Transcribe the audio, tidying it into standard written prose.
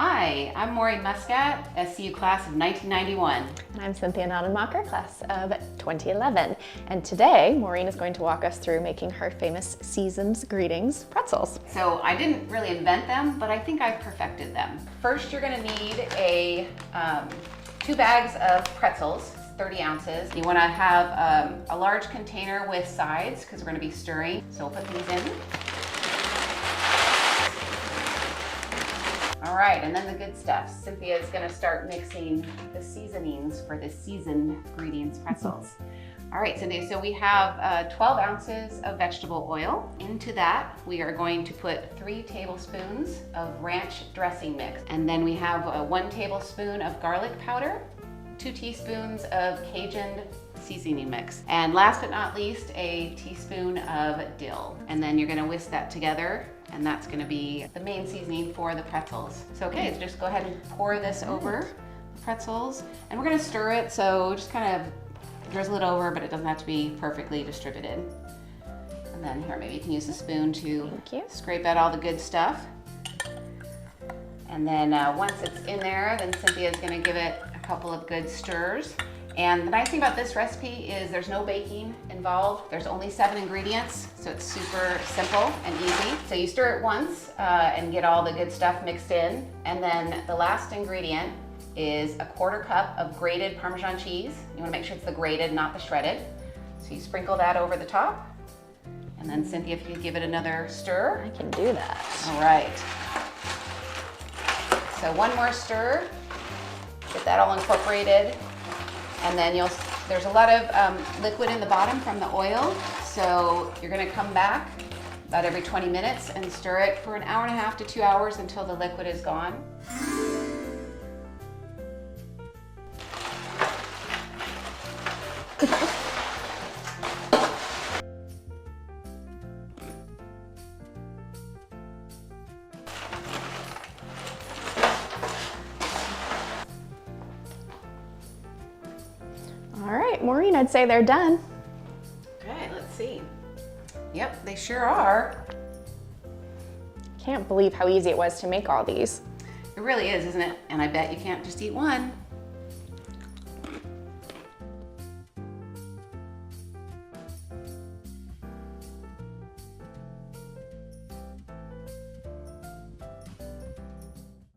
Hi, I'm Maureen Muscat, SCU class of 1991. And I'm Cynthia Nonnenmacher, class of 2011. And today, Maureen is going to walk us through making her famous Season's Greetings pretzels. So I didn't really invent them, but I think I've perfected them. First, you're gonna need two bags of pretzels, 30 ounces. You wanna have a large container with sides, because we're gonna be stirring. So we'll put these in. All right, and then the good stuff. Cynthia is gonna start mixing the seasonings for the Seasoned Greetings pretzels. All right, Cynthia, so we have 12 ounces of vegetable oil. Into that, we are going to put 3 tablespoons of ranch dressing mix. And then we have 1 tablespoon of garlic powder, 2 teaspoons of Cajun seasoning mix. And last but not least, a teaspoon of dill. And then you're gonna whisk that together, and that's gonna be the main seasoning for the pretzels. So okay, so just go ahead and pour this over the pretzels. And we're gonna stir it, so just kind of drizzle it over, but it doesn't have to be perfectly distributed. And then here, maybe you can use the spoon to scrape out all the good stuff. And then once it's in there, then Cynthia's gonna give it a couple of good stirs. And the nice thing about this recipe is there's no baking involved. There's only 7 ingredients, so it's super simple and easy. So you stir it once and get all the good stuff mixed in. And then the last ingredient is a 1/4 cup of grated Parmesan cheese. You wanna make sure it's the grated, not the shredded. So you sprinkle that over the top. And then Cynthia, if you give it another stir. I can do that. All right. So one more stir, get that all incorporated. And then there's a lot of liquid in the bottom from the oil. So you're gonna come back about every 20 minutes and stir it for 1.5 to 2 hours until the liquid is gone. All right, Maureen, I'd say they're done. Okay, let's see. Yep, they sure are. Can't believe how easy it was to make all these. It really is, isn't it? And I bet you can't just eat one.